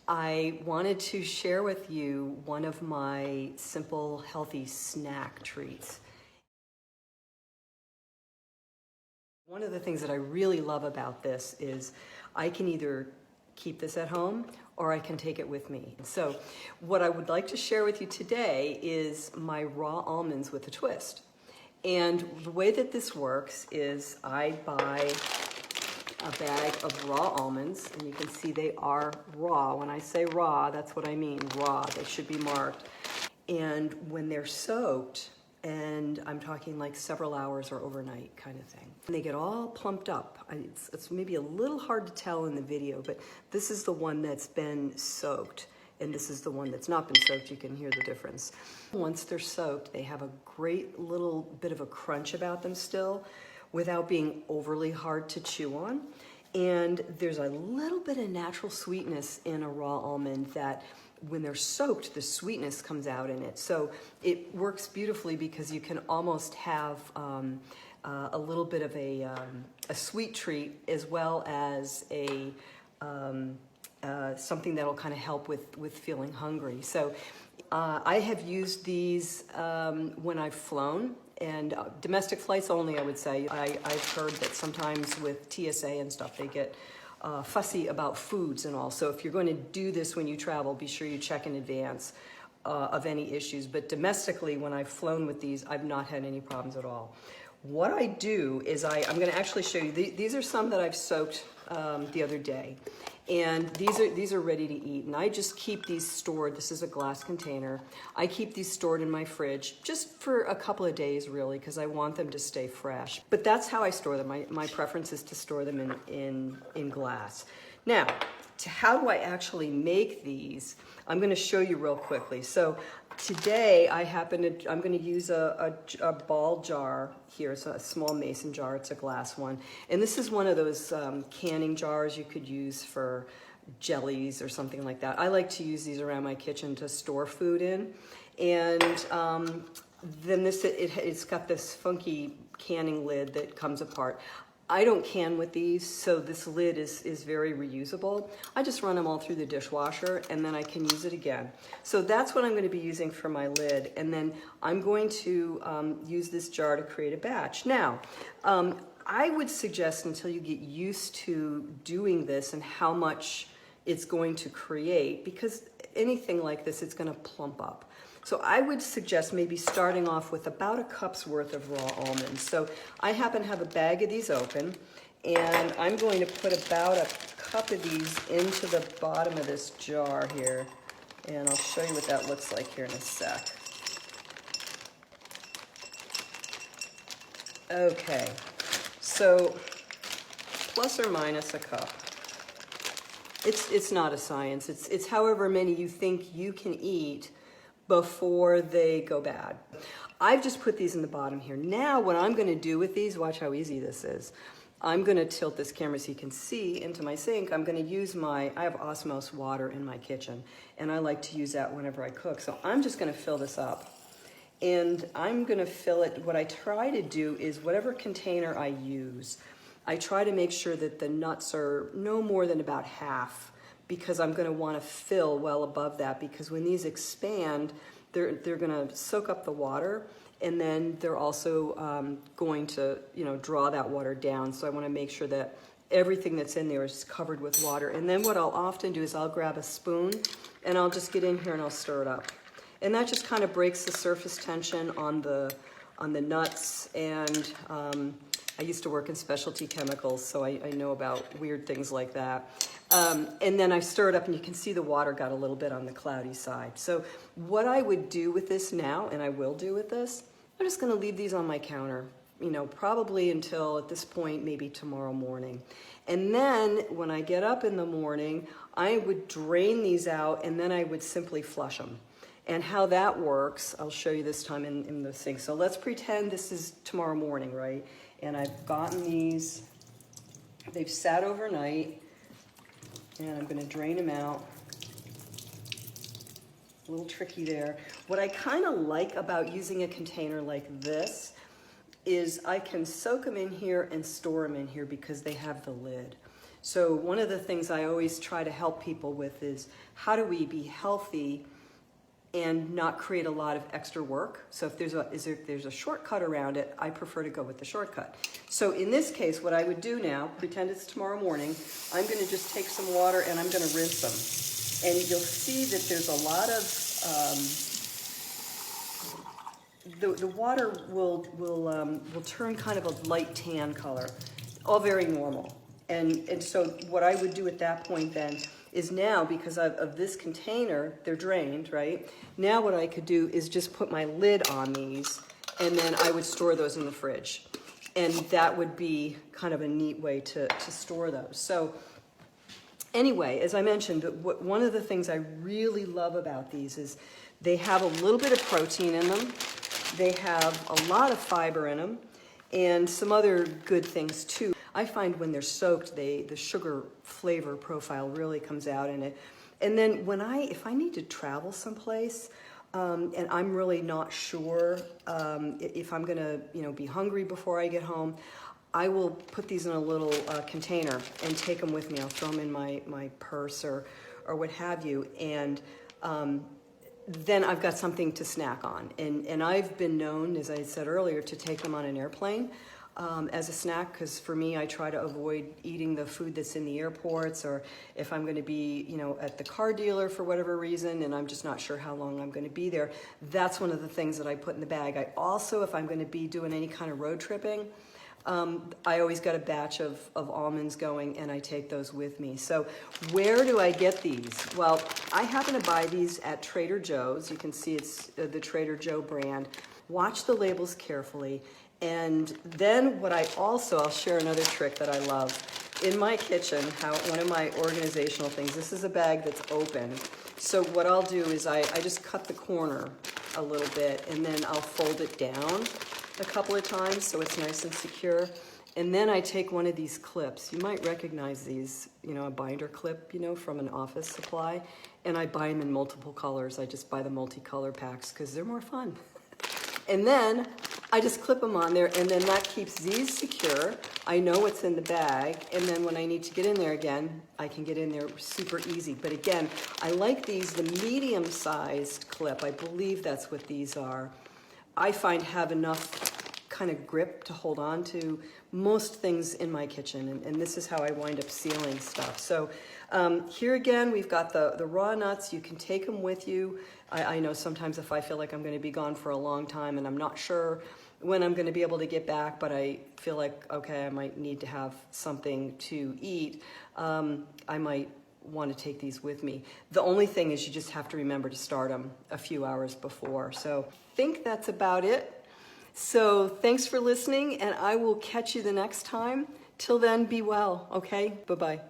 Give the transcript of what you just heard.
I wanted to share with you one of my simple, healthy snack treats. One of the things that I really love about this is I can either keep this at home or I can take it with me. So what I would like to share with you today is my raw almonds with a twist. And the way that this works is I buy a bag of raw almonds, and you can see they are raw. When I say raw, that's what I mean, raw. They should be marked. And when they're soaked, and I'm talking like several hours or overnight kind of thing, and they get all plumped up. It's maybe a little hard to tell in the video, but this is the one that's been soaked, and this is the one that's not been soaked. You can hear the difference. Once they're soaked, they have a great little bit of a crunch about them still, without being overly hard to chew on. And there's a little bit of natural sweetness in a raw almond that when they're soaked, the sweetness comes out in it. So it works beautifully because you can almost have a little bit of a sweet treat as well as a something that'll kind of help with feeling hungry. So I have used these when I've flown, and domestic flights only, I would say. I've heard that sometimes with TSA and stuff, they get fussy about foods and all. So if you're going to do this when you travel, be sure you check in advance of any issues. But domestically, when I've flown with these, I've not had any problems at all. What I do is I'm going to actually show you. These are some that I've soaked the other day. And these are ready to eat, and I just keep these stored. This is a glass container. I keep these stored in my fridge just for a couple of days, really, because I want them to stay fresh. But that's how I store them. My preference is to store them in glass. Now, how do I actually make these? I'm going to show you real quickly. So today I'm going to use a ball jar here. It's a small mason jar. It's a glass one. And this is one of those canning jars you could use for jellies or something like that. I like to use these around my kitchen to store food in. And then it's got this funky canning lid that comes apart. I don't can with these, so this lid is very reusable. I just run them all through the dishwasher, and then I can use it again. So that's what I'm going to be using for my lid, and then I'm going to use this jar to create a batch. Now, I would suggest until you get used to doing this and how much it's going to create, because anything like this, it's going to plump up. So I would suggest maybe starting off with about a cup's worth of raw almonds. So I happen to have a bag of these open, and I'm going to put about a cup of these into the bottom of this jar here. And I'll show you what that looks like here in a sec. Okay, so plus or minus a cup. It's not a science. It's however many you think you can eat before they go bad. I've just put these in the bottom here. Now what I'm going to do with these, watch how easy this is. I'm going to tilt this camera so you can see into my sink. I'm going to use I have osmosis water in my kitchen, and I like to use that whenever I cook. So I'm just going to fill this up, and I'm going to fill it. What I try to do is whatever container I use, I try to make sure that the nuts are no more than about half, because I'm going to want to fill well above that, because when these expand, they're going to soak up the water, and then they're also going to draw that water down. So I want to make sure that everything that's in there is covered with water. And then what I'll often do is I'll grab a spoon and I'll just get in here and I'll stir it up. And that just kind of breaks the surface tension on the nuts. And I used to work in specialty chemicals, so I know about weird things like that. And then I stir it up, and you can see the water got a little bit on the cloudy side. So what I would do with this now, and I will do with this, I'm just going to leave these on my counter, probably until at this point, maybe tomorrow morning. And then when I get up in the morning, I would drain these out, and then I would simply flush them. And how that works, I'll show you this time in the sink. So let's pretend this is tomorrow morning, right? And I've gotten these, they've sat overnight, and I'm going to drain them out. A little tricky there. What I kind of like about using a container like this is I can soak them in here and store them in here because they have the lid. So one of the things I always try to help people with is how do we be healthy and not create a lot of extra work. So if there's a shortcut around it, I prefer to go with the shortcut. So in this case, what I would do now, pretend it's tomorrow morning, I'm going to just take some water and I'm going to rinse them. And you'll see that there's a lot of, the water will turn kind of a light tan color, all very normal. And so what I would do at that point then is now, because of this container, they're drained, right? Now what I could do is just put my lid on these, and then I would store those in the fridge. And that would be kind of a neat way to store those. So anyway, as I mentioned, one of the things I really love about these is they have a little bit of protein in them. They have a lot of fiber in them and some other good things too. I find when they're soaked, the sugar flavor profile really comes out in it. And then if I need to travel someplace and I'm really not sure if I'm gonna be hungry before I get home, I will put these in a little container and take them with me. I'll throw them in my purse or what have you. And then I've got something to snack on. And I've been known, as I said earlier, to take them on an airplane as a snack, because for me, I try to avoid eating the food that's in the airports, or if I'm going to be, at the car dealer for whatever reason, and I'm just not sure how long I'm going to be there. That's one of the things that I put in the bag. I also, if I'm going to be doing any kind of road tripping, I always got a batch of almonds going, and I take those with me. So where do I get these? Well, I happen to buy these at Trader Joe's. You can see it's the Trader Joe brand. Watch the labels carefully. And then I'll share another trick that I love. In my kitchen, one of my organizational things, this is a bag that's open. So what I'll do is I just cut the corner a little bit, and then I'll fold it down a couple of times so it's nice and secure. And then I take one of these clips. You might recognize these, a binder clip, from an office supply. And I buy them in multiple colors. I just buy the multicolor packs because they're more fun. And then I just clip them on there, and then that keeps these secure. I know what's in the bag, and then when I need to get in there again, I can get in there super easy. But again, I like these, the medium-sized clip. I believe that's what these are. I find have enough kind of grip to hold on to most things in my kitchen, and this is how I wind up sealing stuff. So here again, we've got the raw nuts. You can take them with you. I know sometimes if I feel like I'm going to be gone for a long time and I'm not sure when I'm going to be able to get back, but I feel like, okay, I might need to have something to eat, I might want to take these with me. The only thing is you just have to remember to start them a few hours before. So I think that's about it. So thanks for listening, and I will catch you the next time. Till then, be well, okay? Bye-bye.